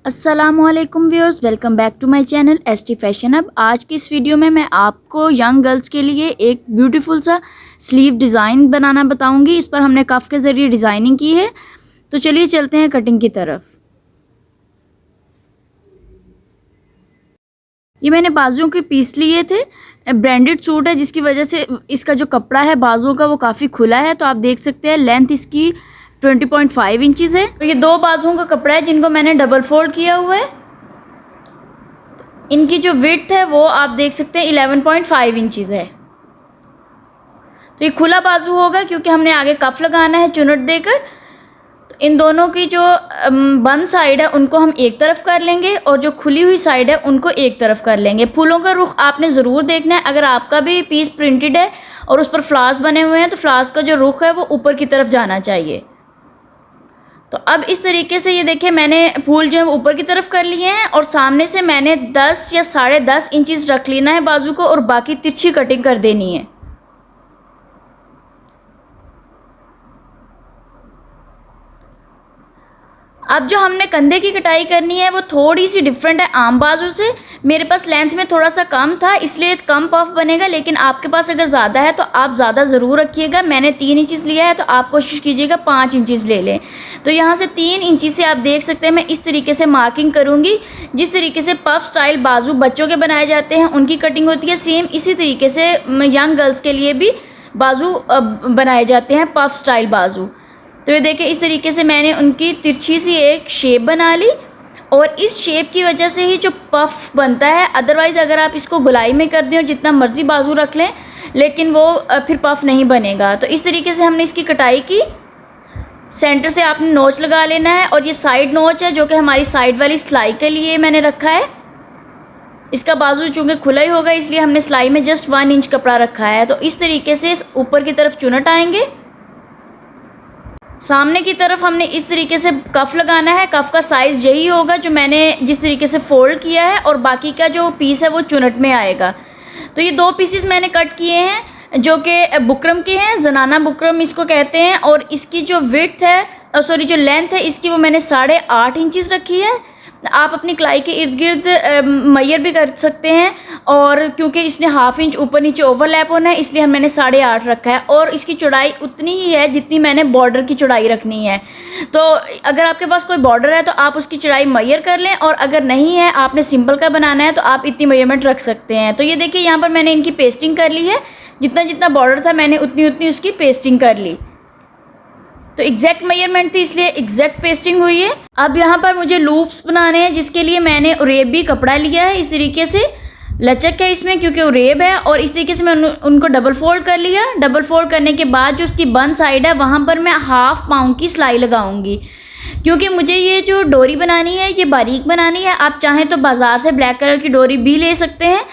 अस्सलामुअलैकुम viewers, welcome back to my channel ST fashion hub. आज की इस वीडियो में मैं आपको यंग गर्ल्स के लिए एक ब्यूटीफुल सा स्लीव डिज़ाइन बनाना बताऊंगी। इस पर हमने कफ के ज़रिए डिज़ाइनिंग की है। तो चलिए चलते हैं कटिंग की तरफ। ये मैंने बाजुओं के पीस लिए थे। ब्रांडेड सूट है जिसकी वजह से इसका जो कपड़ा है बाजुओं का वो काफ़ी खुला है। तो आप देख सकते हैं लेंथ इसकी 20.5 इंचज़ है। तो ये दो बाजुओं का कपड़ा है जिनको मैंने डबल फोल्ड किया हुआ है। इनकी जो विड्थ है वो आप देख सकते हैं 11.5 इंचज़ है। तो ये खुला बाजू होगा क्योंकि हमने आगे कफ लगाना है चुनट देकर। तो इन दोनों की जो बंद साइड है उनको हम एक तरफ कर लेंगे और जो खुली हुई साइड है उनको एक तरफ कर लेंगे। फूलों का रुख आपने ज़रूर देखना है। अगर आपका भी पीस प्रिंटेड है और उस पर फ्लावर्स बने हुए हैं तो फ्लावर्स का जो रुख है वो ऊपर की तरफ जाना चाहिए। तो अब इस तरीके से ये देखिए मैंने फूल जो है ऊपर की तरफ कर लिए हैं और सामने से मैंने 10 या 10.5 इंचज़ रख लेना है बाजू को और बाकी तिरछी कटिंग कर देनी है। अब जो हमने कंधे की कटाई करनी है वो थोड़ी सी डिफरेंट है आम बाजू से। मेरे पास लेंथ में थोड़ा सा कम था इसलिए कम पफ बनेगा, लेकिन आपके पास अगर ज़्यादा है तो आप ज़्यादा ज़रूर रखिएगा। मैंने 3 इंचज़ लिया है तो आप कोशिश कीजिएगा 5 इंचज़ ले लें। तो यहाँ से 3 इंची से आप देख सकते हैं मैं इस तरीके से मार्किंग करूँगी। जिस तरीके से पफ स्टाइल बाजू बच्चों के बनाए जाते हैं उनकी कटिंग होती है, सेम इसी तरीके से यंग गर्ल्स के लिए भी बाजू बनाए जाते हैं पफ स्टाइल बाजू। तो ये देखिए इस तरीके से मैंने उनकी तिरछी सी एक शेप बना ली और इस शेप की वजह से ही जो पफ बनता है। अदरवाइज़ अगर आप इसको गोलाई में कर दें और जितना मर्ज़ी बाजू रख लें लेकिन वो फिर पफ नहीं बनेगा। तो इस तरीके से हमने इसकी कटाई की। सेंटर से आपने नोच लगा लेना है और ये साइड नोच है जो कि हमारी साइड वाली सिलाई के लिए मैंने रखा है। इसका बाजू चूँकि खुला ही होगा इसलिए हमने सिलाई में जस्ट 1 इंच कपड़ा रखा है। तो इस तरीके से ऊपर की तरफ चुनट आएंगे। सामने की तरफ हमने इस तरीके से कफ लगाना है। कफ का साइज़ यही होगा जो मैंने जिस तरीके से फोल्ड किया है और बाकी का जो पीस है वो चुनट में आएगा। तो ये 2 पीसेस मैंने कट किए हैं जो कि बुकरम के हैं, जनाना बुकरम इसको कहते हैं। और इसकी जो विड्थ है जो लेंथ है इसकी वो मैंने 8.5 इंचज़ रखी है। आप अपनी कलाई के इर्द गिर्द मैयर भी कर सकते हैं और क्योंकि इसने 1/2 इंच ऊपर नीचे ओवरलैप होना है इसलिए मैंने 8.5 रखा है। और इसकी चौड़ाई उतनी ही है जितनी मैंने बॉर्डर की चौड़ाई रखनी है। तो अगर आपके पास कोई बॉर्डर है तो आप उसकी चौड़ाई मैयर कर लें और अगर नहीं है आपने सिंपल का बनाना है तो आप इतनी मेजरमेंट रख सकते हैं। तो ये देखिए यहाँ पर मैंने इनकी पेस्टिंग कर ली है। जितना जितना बॉर्डर था मैंने उतनी उतनी उसकी पेस्टिंग कर ली। तो एग्जैक्ट मेजरमेंट थी इसलिए एग्जैक्ट पेस्टिंग हुई है। अब यहाँ पर मुझे लूप्स बनाने हैं जिसके लिए मैंने उरेबी कपड़ा लिया है। इस तरीके से लचक है इसमें क्योंकि उरेब है और इस तरीके से मैं उनको डबल फोल्ड कर लिया। डबल फोल्ड करने के बाद जो उसकी बंद साइड है वहाँ पर मैं 1/2 पाउंड की सिलाई लगाऊंगी क्योंकि मुझे ये जो डोरी बनानी है ये बारीक बनानी है। आप चाहें तो बाज़ार से ब्लैक कलर की डोरी भी ले सकते हैं।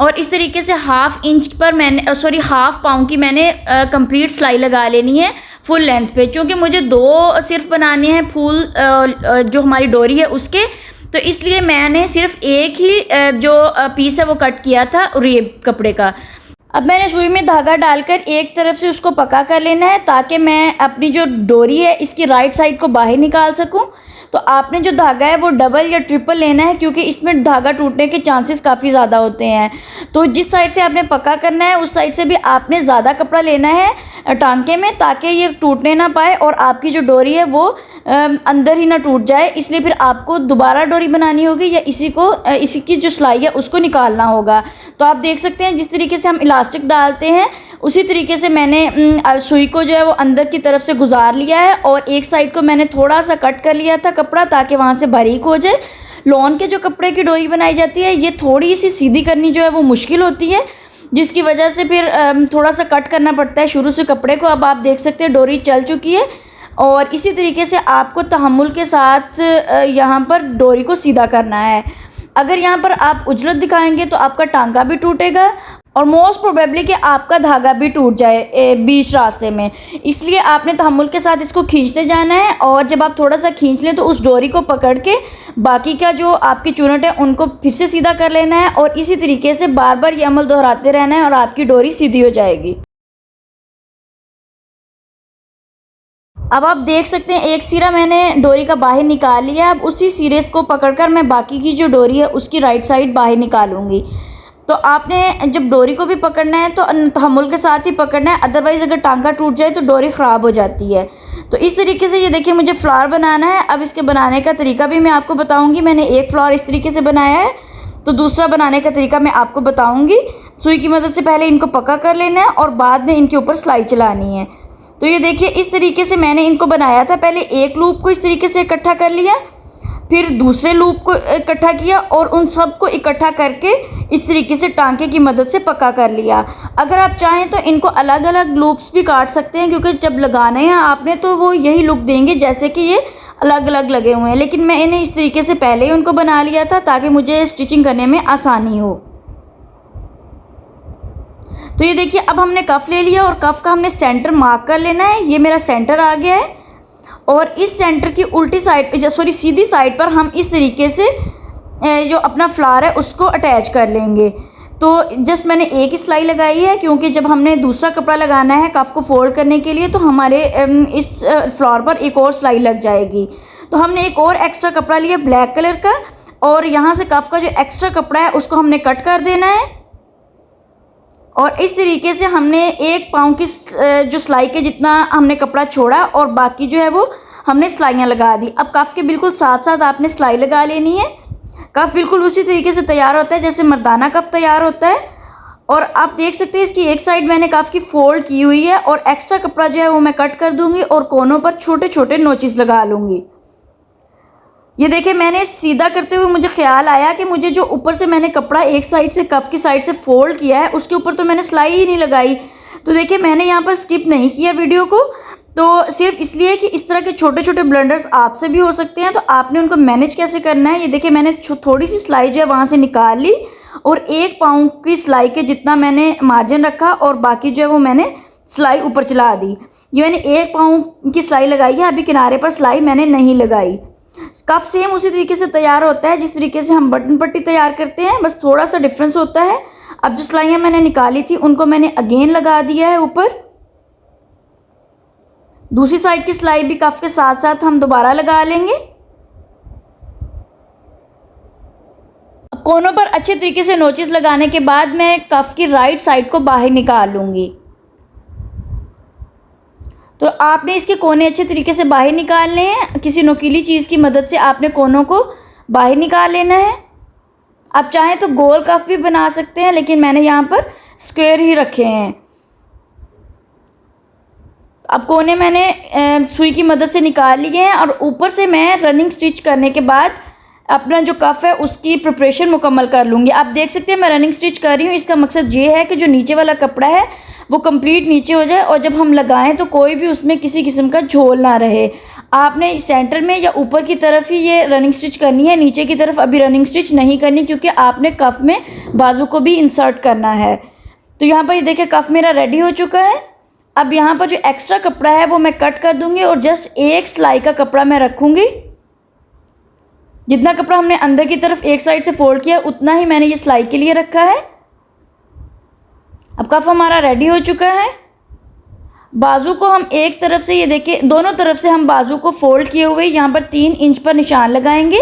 और इस तरीके से 1/2 इंच पर मैंने 1/2 पाउंड की मैंने कंप्लीट सिलाई लगा लेनी है फुल लेंथ पे। क्योंकि मुझे 2 सिर्फ बनाने हैं फूल जो हमारी डोरी है उसके, तो इसलिए मैंने सिर्फ एक ही जो पीस है वो कट किया था रेब कपड़े का। अब मैंने सुई में धागा डालकर एक तरफ से उसको पका कर लेना है ताकि मैं अपनी जो डोरी है इसकी राइट साइड को बाहर निकाल सकूं। तो आपने जो धागा है वो डबल या ट्रिपल लेना है क्योंकि इसमें धागा टूटने के चांसेस काफ़ी ज़्यादा होते हैं। तो जिस साइड से आपने पक्का करना है उस साइड से भी आपने ज़्यादा कपड़ा लेना है टांके में ताकि ये टूटने ना पाए और आपकी जो डोरी है वो अंदर ही ना टूट जाए। इसलिए फिर आपको दोबारा डोरी बनानी होगी या इसी की जो सिलाई है उसको निकालना होगा। तो आप देख सकते हैं जिस तरीके से हम इलास्टिक डालते हैं उसी तरीके से मैंने सुई को जो है वो अंदर की तरफ से गुजार लिया है और एक साइड को मैंने थोड़ा सा कट कर लिया था कपड़ा ताकि वहाँ से बारीक हो जाए। लॉन के जो कपड़े की डोरी बनाई जाती है ये थोड़ी सी सीधी करनी जो है वो मुश्किल होती है जिसकी वजह से फिर थोड़ा सा कट करना पड़ता है शुरू से कपड़े को। अब आप देख सकते हैं डोरी चल चुकी है और इसी तरीके से आपको तहम्मुल के साथ यहाँ पर डोरी को सीधा करना है। अगर यहाँ पर आप उजलत दिखाएंगे तो आपका टांका भी टूटेगा और मोस्ट प्रोबेबली कि आपका धागा भी टूट जाए बीच रास्ते में। इसलिए आपने तहम्मुल के साथ इसको खींचते जाना है और जब आप थोड़ा सा खींच लें तो उस डोरी को पकड़ के बाकी का जो आपकी चुनट है उनको फिर से सीधा कर लेना है और इसी तरीके से बार बार ये अमल दोहराते रहना है और आपकी डोरी सीधी हो जाएगी। अब आप देख सकते हैं एक सिरा मैंने डोरी का बाहर निकाल लिया। अब उसी सिरे को पकड़कर मैं बाकी की जो डोरी है उसकी राइट साइड बाहर निकालूंगी। तो आपने जब डोरी को भी पकड़ना है तो तहम्मुल के साथ ही पकड़ना है, अदरवाइज़ अगर टांका टूट जाए तो डोरी ख़राब हो जाती है। तो इस तरीके से ये देखिए मुझे फ्लावर बनाना है। अब इसके बनाने का तरीका भी मैं आपको बताऊंगी। मैंने एक फ्लावर इस तरीके से बनाया है, तो दूसरा बनाने का तरीका मैं आपको बताऊंगी। सुई की मदद से पहले इनको पक्का कर लेना है और बाद में इनके ऊपर सिलाई चलानी है। तो ये देखिए इस तरीके से मैंने इनको बनाया था। पहले एक लूप को इस तरीके से इकट्ठा कर लिया, फिर दूसरे लूप को इकट्ठा किया और उन सब को इकट्ठा करके इस तरीके से टांके की मदद से पक्का कर लिया। अगर आप चाहें तो इनको अलग अलग लूप्स भी काट सकते हैं, क्योंकि जब लगाने हैं आपने तो वो यही लुक देंगे जैसे कि ये अलग अलग लगे हुए हैं। लेकिन मैं इन्हें इस तरीके से पहले ही उनको बना लिया था ताकि मुझे स्टिचिंग करने में आसानी हो। तो ये देखिए अब हमने कफ ले लिया और कफ का हमने सेंटर मार्क कर लेना है। ये मेरा सेंटर आ गया है और इस सेंटर की उल्टी साइड सीधी साइड पर हम इस तरीके से जो अपना फ्लावर है उसको अटैच कर लेंगे। तो जस्ट मैंने एक ही सिलाई लगाई है, क्योंकि जब हमने दूसरा कपड़ा लगाना है कफ को फोल्ड करने के लिए तो हमारे इस फ्लावर पर एक और सिलाई लग जाएगी। तो हमने एक और एक्स्ट्रा कपड़ा लिया ब्लैक कलर का और यहाँ से कफ का जो एक्स्ट्रा कपड़ा है उसको हमने कट कर देना है और इस तरीके से हमने 1 पाँव की जो सिलाई के जितना हमने कपड़ा छोड़ा और बाकी जो है वो हमने सिलाइयाँ लगा दी। अब कफ के बिल्कुल साथ साथ आपने सिलाई लगा लेनी है। कफ बिल्कुल उसी तरीके से तैयार होता है जैसे मर्दाना कफ तैयार होता है। और आप देख सकते हैं इसकी एक साइड मैंने कफ की फोल्ड की हुई है और एक्स्ट्रा कपड़ा जो है वो मैं कट कर दूंगी और कोनों पर छोटे छोटे नोचेस लगा लूँगी। ये देखिए मैंने सीधा करते हुए मुझे ख्याल आया कि मुझे जो ऊपर से मैंने कपड़ा एक साइड से कफ की साइड से फोल्ड किया है उसके ऊपर तो मैंने सिलाई ही नहीं लगाई। तो देखिए मैंने यहाँ पर स्किप नहीं किया वीडियो को, तो सिर्फ इसलिए कि इस तरह के छोटे छोटे ब्लंडर्स आपसे भी हो सकते हैं। तो आपने उनको मैनेज कैसे करना है, ये देखिए मैंने थोड़ी सी सिलाई जो है वहाँ से निकाल ली और 1 पाँव की सिलाई के जितना मैंने मार्जिन रखा और बाकी जो है वो मैंने सिलाई ऊपर चला दी। ये मैंने 1 पाँव की सिलाई लगाई है, अभी किनारे पर सिलाई मैंने नहीं लगाई। कफ सेम उसी तरीके से तैयार होता है जिस तरीके से हम बटन पट्टी तैयार करते हैं, बस थोड़ा सा डिफरेंस होता है। अब जो सिलाइयाँ मैंने निकाली थी उनको मैंने अगेन लगा दिया है ऊपर। दूसरी साइड की सिलाई भी कफ के साथ साथ हम दोबारा लगा लेंगे। कोनों पर अच्छे तरीके से नोचेस लगाने के बाद मैं कफ की राइट साइड को बाहर निकाल लूँगी। तो आपने इसके कोने अच्छे तरीके से बाहर निकालने हैं। किसी नुकीली चीज़ की मदद से आपने कोनों को बाहर निकाल लेना है। आप चाहें तो गोल कफ भी बना सकते हैं, लेकिन मैंने यहाँ पर स्क्वायर ही रखे हैं। अब कोने मैंने सुई की मदद से निकाल लिए हैं और ऊपर से मैं रनिंग स्टिच करने के बाद अपना जो कफ है उसकी प्रिपरेशन मुकम्मल कर लूँगी। आप देख सकते हैं मैं रनिंग स्टिच कर रही हूँ। इसका मकसद ये है कि जो नीचे वाला कपड़ा है वो कंप्लीट नीचे हो जाए और जब हम लगाएं तो कोई भी उसमें किसी किस्म का झोल ना रहे। आपने सेंटर में या ऊपर की तरफ ही ये रनिंग स्टिच करनी है, नीचे की तरफ अभी रनिंग स्टिच नहीं करनी, क्योंकि आपने कफ में बाजू को भी इंसर्ट करना है। तो यहाँ पर ये देखिए कफ मेरा रेडी हो चुका है। अब यहाँ पर जो एक्स्ट्रा कपड़ा है वो मैं कट कर दूँगी और जस्ट एक सिलाई का कपड़ा मैं रखूँगी। जितना कपड़ा हमने अंदर की तरफ एक साइड से फोल्ड किया उतना ही मैंने ये सिलाई के लिए रखा है। अब कफ हमारा रेडी हो चुका है। बाजू को हम एक तरफ से, ये देखिए दोनों तरफ से हम बाजू को फोल्ड किए हुए यहाँ पर 3 इंच पर निशान लगाएंगे,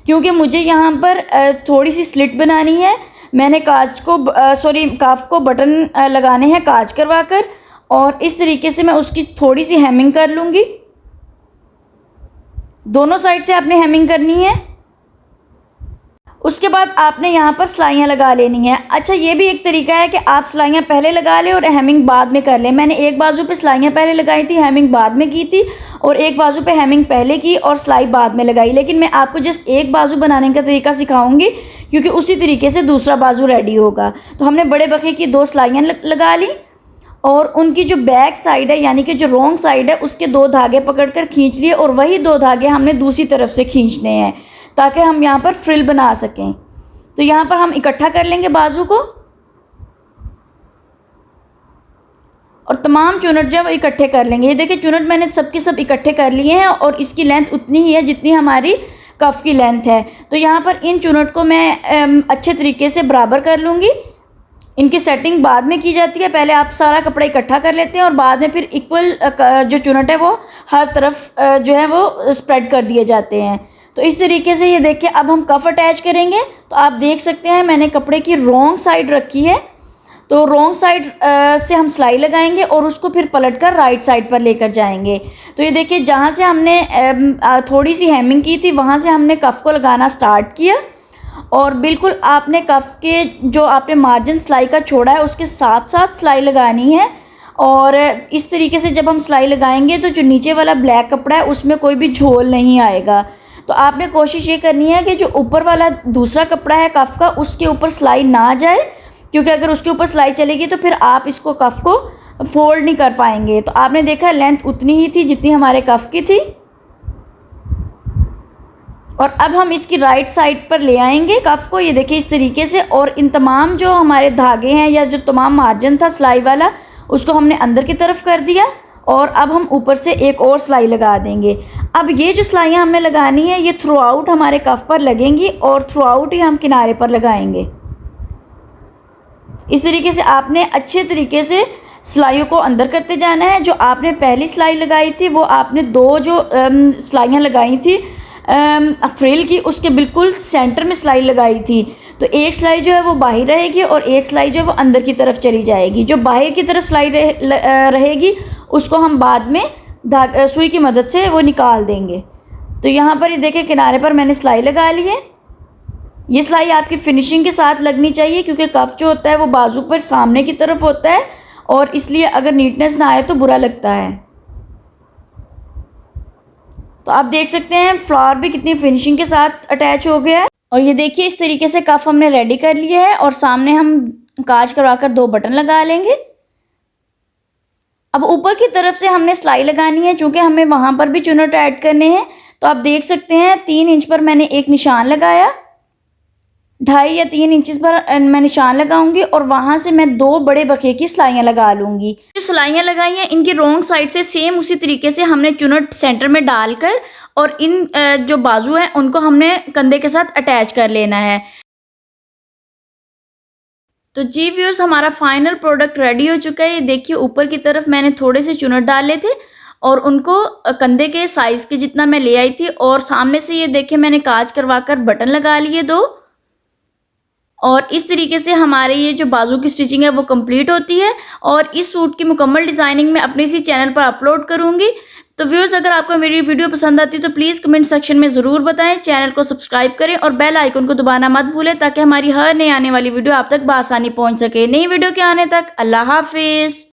क्योंकि मुझे यहाँ पर थोड़ी सी स्लिट बनानी है। मैंने कफ को बटन लगाने हैं काज करवा कर और इस तरीके से मैं उसकी थोड़ी सी हेमिंग कर लूँगी। दोनों साइड से आपने हेमिंग करनी है। उसके बाद आपने यहाँ पर सिलाइयाँ लगा लेनी है। अच्छा ये भी एक तरीका है कि आप सिलाइयाँ पहले लगा लें और हेमिंग बाद में कर लें। मैंने एक बाजू पे सिलाइयाँ पहले लगाई थी, हेमिंग बाद में की थी, और एक बाजू पे हेमिंग पहले की और सिलाई बाद में लगाई। लेकिन मैं आपको जस्ट एक बाजू बनाने का तरीका सिखाऊंगी, क्योंकि उसी तरीके से दूसरा बाजू रेडी होगा। तो हमने बड़े बखे की 2 सिलाइयाँ लगा ली और उनकी जो बैक साइड है यानी कि जो रॉन्ग साइड है उसके 2 धागे पकड़कर खींच लिए और वही 2 धागे हमने दूसरी तरफ से खींचने हैं ताकि हम यहाँ पर फ्रिल बना सकें। तो यहाँ पर हम इकट्ठा कर लेंगे बाजू को और तमाम चुनट जो है वो इकट्ठे कर लेंगे। ये देखिए चुनट मैंने सबके सब इकट्ठे कर लिए हैं और इसकी लेंथ उतनी ही है जितनी हमारी कफ की लेंथ है। तो यहाँ पर इन चुनट को मैं अच्छे तरीके से बराबर कर लूँगी इनकी सेटिंग बाद में की जाती है। पहले आप सारा कपड़ा इकट्ठा कर लेते हैं और बाद में फिर इक्वल जो चुनट है वो हर तरफ जो है वो स्प्रेड कर दिए जाते हैं। तो इस तरीके से ये देखिए अब हम कफ अटैच करेंगे। तो आप देख सकते हैं मैंने कपड़े की रॉन्ग साइड रखी है, तो रॉन्ग साइड से हम सिलाई लगाएंगे और उसको फिर पलटकर राइट साइड पर लेकर जाएंगे। तो ये देखिए जहाँ से हमने थोड़ी सी हेमिंग की थी वहाँ से हमने कफ को लगाना स्टार्ट किया और बिल्कुल आपने कफ के जो आपने मार्जिन सिलाई का छोड़ा है उसके साथ साथ सिलाई लगानी है। और इस तरीके से जब हम सिलाई लगाएंगे तो जो नीचे वाला ब्लैक कपड़ा है उसमें कोई भी झोल नहीं आएगा। तो आपने कोशिश ये करनी है कि जो ऊपर वाला दूसरा कपड़ा है कफ का उसके ऊपर सिलाई ना जाए, क्योंकि अगर उसके ऊपर सिलाई चलेगी तो फिर आप इसको कफ को फोल्ड नहीं कर पाएंगे। तो आपने देखा लेंथ उतनी ही थी जितनी हमारे कफ की थी। और अब हम इसकी राइट साइड पर ले आएंगे कफ को, ये देखिए इस तरीके से। और इन तमाम जो हमारे धागे हैं या जो तमाम मार्जिन था सिलाई वाला उसको हमने अंदर की तरफ कर दिया और अब हम ऊपर से एक और सिलाई लगा देंगे। अब ये जो सिलाइयाँ हमने लगानी है ये थ्रू आउट हमारे कफ पर लगेंगी और थ्रू आउट ही हम किनारे पर लगाएंगे। इस तरीके से आपने अच्छे तरीके से सिलाइयों को अंदर करते जाना है। जो आपने पहली सिलाई लगाई थी वो आपने दो जो सिलाइयाँ लगाई थी फ्रिल की उसके बिल्कुल सेंटर में सिलाई लगाई थी। तो एक सिलाई जो है वो बाहर रहेगी और एक सिलाई जो है वो अंदर की तरफ चली जाएगी। जो बाहर की तरफ सिलाई रहेगी उसको हम बाद में सुई की मदद से वो निकाल देंगे। तो यहाँ पर ये देखिए किनारे पर मैंने सिलाई लगा ली है। ये सिलाई आपकी फिनिशिंग के साथ लगनी चाहिए क्योंकि कफ जो होता है वो बाजू पर सामने की तरफ होता है और इसलिए अगर नीटनेस ना आए तो बुरा लगता है। तो आप देख सकते हैं फ्लावर भी कितनी फिनिशिंग के साथ अटैच हो गया है। और ये देखिए इस तरीके से कफ हमने रेडी कर लिया है और सामने हम काज करवाकर 2 बटन लगा लेंगे। अब ऊपर की तरफ से हमने सिलाई लगानी है क्योंकि हमें वहाँ पर भी चुनट ऐड करने हैं। तो आप देख सकते हैं 3 इंच पर मैंने एक निशान लगाया, 2.5 या 3 इंचेस पर मैं निशान लगाऊंगी और वहाँ से मैं 2 बड़े बखे की सिलाइयाँ लगा लूँगी। जो सिलाइयाँ लगाई हैं इनकी रॉन्ग साइड से सेम उसी तरीके से हमने चुनट सेंटर में डालकर और इन जो बाजू हैं उनको हमने कंधे के साथ अटैच कर लेना है। तो जी व्यूअर्स हमारा फाइनल प्रोडक्ट रेडी हो चुका है। ये देखिए ऊपर की तरफ मैंने थोड़े से चुनट डाले थे और उनको कंधे के साइज़ के जितना मैं ले आई थी और सामने से ये देखिए मैंने काज करवा कर बटन लगा लिए 2। और इस तरीके से हमारे ये जो बाजू की स्टिचिंग है वो कंप्लीट होती है और इस सूट की मुकम्मल डिज़ाइनिंग मैं अपने इसी चैनल पर अपलोड करूँगी। तो व्यूअर्स अगर आपको मेरी वीडियो पसंद आती है तो प्लीज़ कमेंट सेक्शन में ज़रूर बताएं, चैनल को सब्सक्राइब करें और बेल आइकन को दबाना मत भूलें ताकि हमारी हर नई आने वाली वीडियो आप तक बआसानी पहुँच सके। नई वीडियो के आने तक अल्लाह हाफिज़।